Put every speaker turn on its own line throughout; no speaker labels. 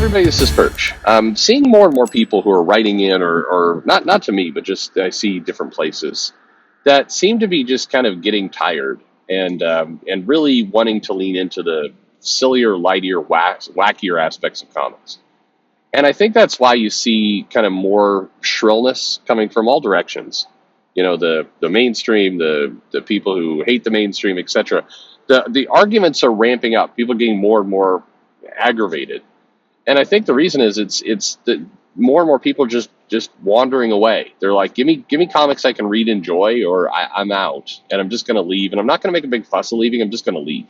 everybody, this is Perch. I'm seeing more and more people who are writing in, or not to me, but just I see different places that seem to be just kind of getting tired and really wanting to lean into the sillier, lighter, wackier aspects of comics. And I think that's why you see kind of more shrillness coming from all directions. You know, the mainstream, the people who hate the mainstream, etc. The arguments are ramping up. People are getting more and more aggravated, and I think the reason is it's the more and more people are just wandering away. They're like, give me comics I can read, and enjoy, or I'm out, and I'm just going to leave, and I'm not going to make a big fuss of leaving. I'm just going to leave.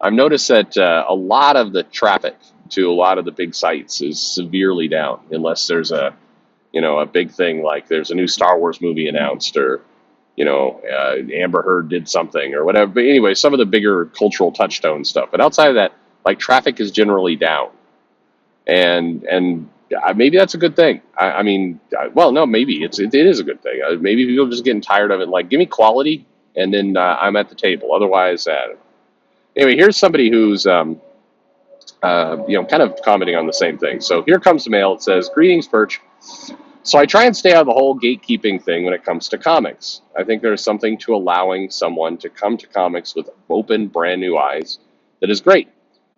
I've noticed that a lot of the traffic to a lot of the big sites is severely down, unless there's a big thing like there's a new Star Wars movie announced, or Amber Heard did something or whatever. But anyway, some of the bigger cultural touchstone stuff. But outside of that, like, traffic is generally down. And maybe that's a good thing. Well, no, maybe it is a good thing. Maybe people are just getting tired of it. Like, give me quality, and then I'm at the table. Otherwise, anyway, here's somebody who's kind of commenting on the same thing. So here comes the mail. It says, "Greetings, Perch. So I try and stay out of the whole gatekeeping thing when it comes to comics. I think there's something to allowing someone to come to comics with open, brand new eyes that is great.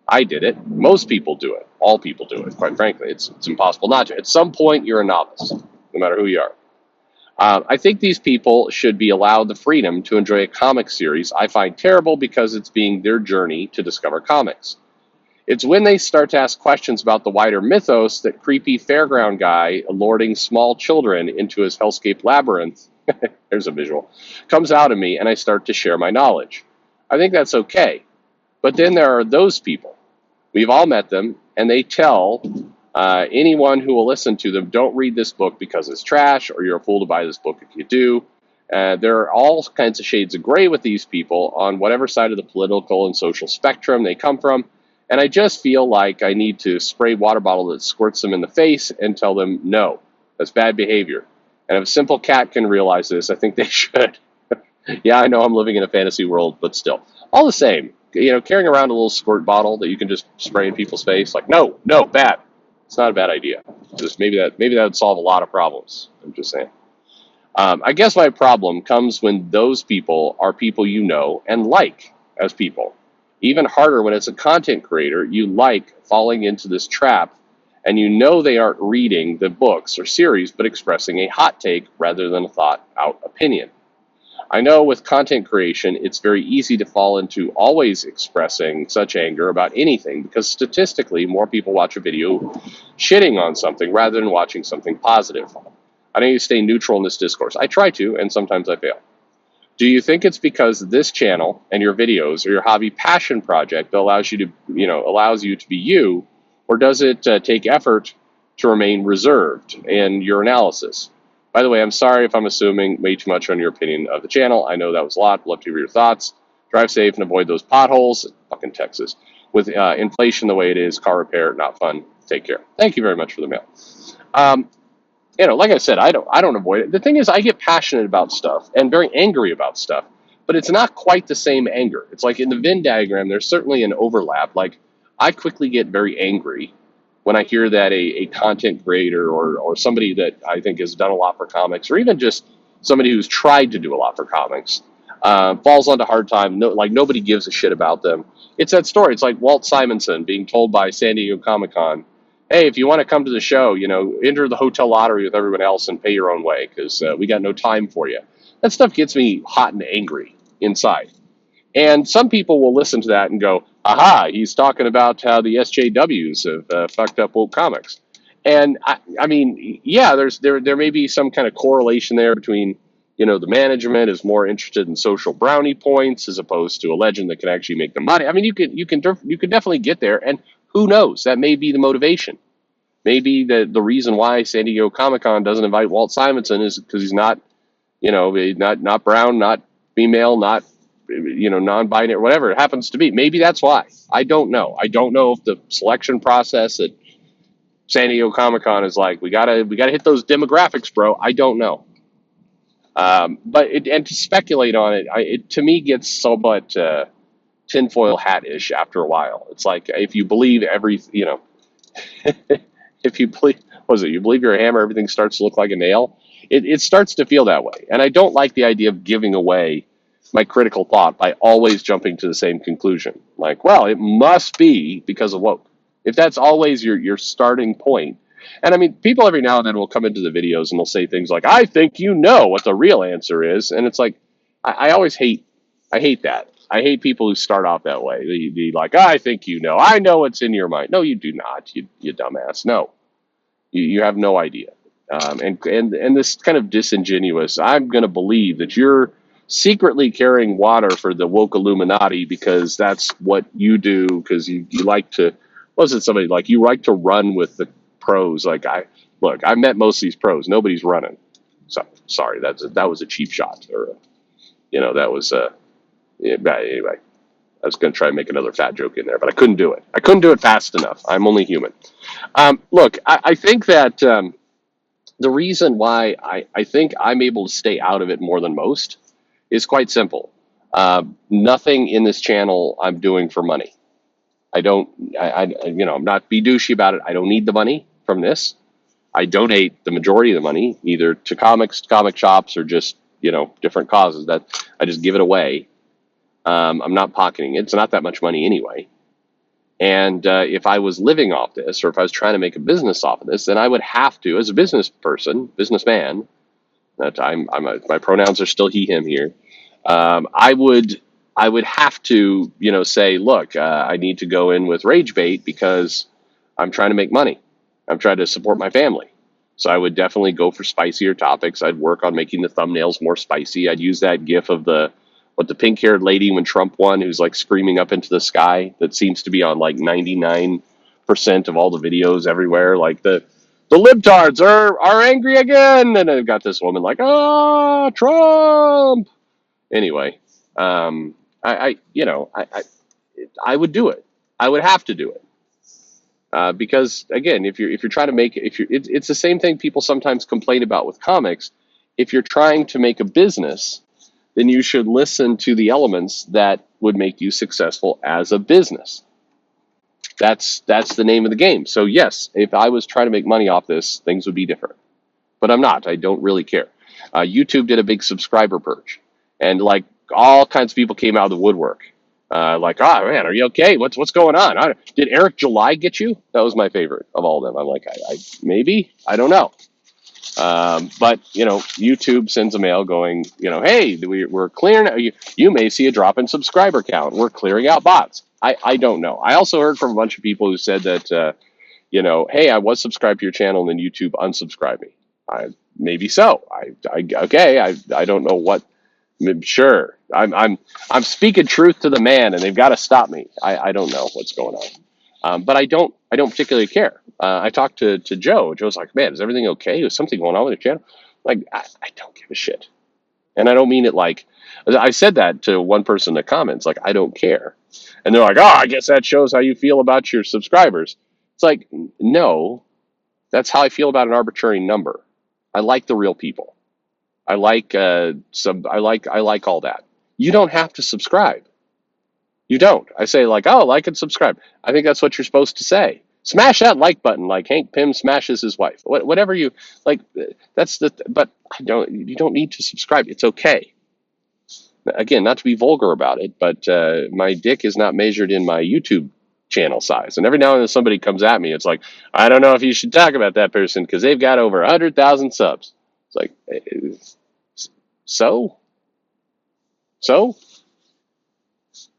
I did it. Most people do it. All people do it, quite frankly. It's impossible not to. At some point, you're a novice, no matter who you are. I think these people should be allowed the freedom to enjoy a comic series I find terrible because it's being their journey to discover comics. It's when they start to ask questions about the wider mythos that creepy fairground guy lording small children into his hellscape labyrinth," there's a visual, "comes out of me, and I start to share my knowledge. I think that's okay. But then there are those people. We've all met them, and they tell anyone who will listen to them, don't read this book because it's trash, or you're a fool to buy this book if you do. There are all kinds of shades of gray with these people on whatever side of the political and social spectrum they come from, and I just feel like I need to spray water bottle that squirts them in the face and tell them, no, that's bad behavior. And if a simple cat can realize this, I think they should." Yeah, I know I'm living in a fantasy world, but still. All the same, carrying around a little squirt bottle that you can just spray in people's face, like, no, bad. It's not a bad idea. Just maybe that would solve a lot of problems. I'm just saying. I guess my problem comes when those people are people you know and like as people. Even harder when it's a content creator you like falling into this trap, and you know they aren't reading the books or series but expressing a hot take rather than a thought-out opinion. I know with content creation, it's very easy to fall into always expressing such anger about anything because statistically, more people watch a video shitting on something rather than watching something positive. I need to stay neutral in this discourse. I try to, and sometimes I fail. Do you think it's because this channel and your videos are your hobby passion project that allows you to be you, or does it take effort to remain reserved in your analysis? By the way, I'm sorry if I'm assuming way too much on your opinion of the channel. I know that was a lot. Love to hear your thoughts. Drive safe and avoid those potholes. Fucking Texas. With inflation the way it is, car repair, not fun. Take care. Thank you very much for the mail. Like I said, I don't avoid it. The thing is, I get passionate about stuff and very angry about stuff, but it's not quite the same anger. It's like in the Venn diagram, there's certainly an overlap. Like, I quickly get very angry when I hear that a content creator or somebody that I think has done a lot for comics, or even just somebody who's tried to do a lot for comics, falls onto hard time. Nobody gives a shit about them. It's that story. It's like Walt Simonson being told by San Diego Comic-Con, "Hey, if you want to come to the show, enter the hotel lottery with everyone else and pay your own way because we got no time for you." That stuff gets me hot and angry inside. And some people will listen to that and go, "Aha, he's talking about how the SJWs have fucked up woke comics." And I mean, yeah, there may be some kind of correlation there between, the management is more interested in social brownie points as opposed to a legend that can actually make them money. I mean, you can definitely get there, and who knows? That may be the motivation. Maybe the reason why San Diego Comic-Con doesn't invite Walt Simonson is because he's not brown, not female, not non-binary, whatever it happens to be. Maybe that's why. I don't know. I don't know if the selection process at San Diego Comic-Con is like, we gotta hit those demographics, bro. I don't know. And to speculate on it, it to me gets somewhat tinfoil hat-ish after a while. It's like, if you believe if you believe, what was it? You believe you're a hammer, everything starts to look like a nail. It starts to feel that way, and I don't like the idea of giving away my critical thought by always jumping to the same conclusion. Like, well, it must be because of woke. If that's always your starting point, and I mean, people every now and then will come into the videos and they'll say things like, "I think you know what the real answer is," and it's like, I always hate, I hate that. I hate people who start off that way. They like, "I think you know. I know what's in your mind." No, you do not. You dumbass. No, you have no idea. And this kind of disingenuous. I'm going to believe that you're secretly carrying water for the woke Illuminati because that's what you do. Because you like to. Wasn't somebody like you like to run with the pros? Like I met most of these pros. Nobody's running. So sorry, that was a cheap shot, or that was yeah, but anyway. I was going to try and make another fat joke in there, but I couldn't do it. I couldn't do it fast enough. I'm only human. Look, I think that the reason why I think I'm able to stay out of it more than most is quite simple. Nothing in this channel I'm doing for money. I don't, I'm not be douchey about it. I don't need the money from this. I donate the majority of the money either to comics, comic shops, or just, different causes that I just give it away. I'm not pocketing it. It's not that much money anyway. And if I was living off this, or if I was trying to make a business off of this, then I would have to, as a businessman, that my pronouns are still he, him here. I would have to, say, look, I need to go in with rage bait because I'm trying to make money. I'm trying to support my family. So I would definitely go for spicier topics. I'd work on making the thumbnails more spicy. I'd use that gif of the pink-haired lady when Trump won, who's like screaming up into the sky. That seems to be on like 99% of all the videos everywhere. Like the libtards are angry again, and I've got this woman like, Trump. Anyway, I would do it. I would have to do it. Because again, if you're trying to make it's the same thing people sometimes complain about with comics. If you're trying to make a business, then you should listen to the elements that would make you successful as a business. That's the name of the game. So yes, if I was trying to make money off this, things would be different. But I'm not. I don't really care. YouTube did a big subscriber purge, and like all kinds of people came out of the woodwork. Like, oh man, are you okay? What's going on? Did Eric July get you? That was my favorite of all of them. I'm like, I maybe, I don't know. But YouTube sends a mail going, hey, we're clearing. You may see a drop in subscriber count. We're clearing out bots. I don't know. I also heard from a bunch of people who said that, hey, I was subscribed to your channel and then YouTube unsubscribed me. Maybe so. Okay. I don't know what. Sure. I'm speaking truth to the man, and they've got to stop me. I don't know what's going on. But I don't particularly care. I talked to Joe. Joe's like, man, is everything okay? Is something going on with your channel? Like, I don't give a shit. And I don't mean it like, I said that to one person in the comments, like, I don't care. And they're like, oh, I guess that shows how you feel about your subscribers. It's like, no, that's how I feel about an arbitrary number. I like the real people. I like I like all that. You don't have to subscribe. You don't. I say like, oh, like and subscribe. I think that's what you're supposed to say. Smash that like button, like Hank Pym smashes his wife. Whatever you like. But you don't need to subscribe. It's okay. Again, not to be vulgar about it, but my dick is not measured in my YouTube channel size. And every now and then somebody comes at me. It's like, I don't know if you should talk about that person because they've got over 100,000 subs. It's like, so. So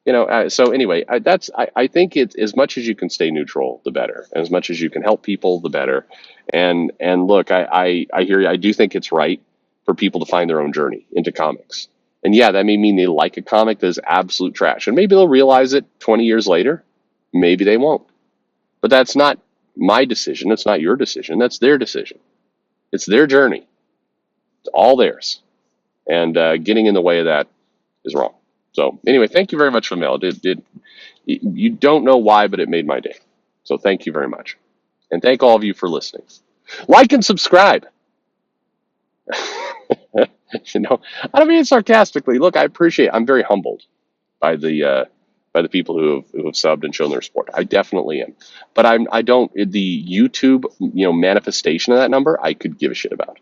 anyway, I think it's as much as you can stay neutral, the better. And as much as you can help people, the better. And look, I hear you. I do think it's right for people to find their own journey into comics. And yeah, that may mean they like a comic that is absolute trash. And maybe they'll realize it 20 years later. Maybe they won't. But that's not my decision. It's not your decision. That's their decision. It's their journey. It's all theirs. And getting in the way of that is wrong. So anyway, thank you very much for the mail. You don't know why, but it made my day. So thank you very much. And thank all of you for listening. Like and subscribe. I don't mean it sarcastically. Look, I'm very humbled by the by the people who have subbed and shown their support. I definitely am. But I don't, the YouTube, manifestation of that number, I could give a shit about.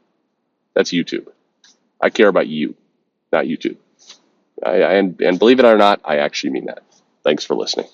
That's YouTube. I care about you, not YouTube. And believe it or not, I actually mean that. Thanks for listening.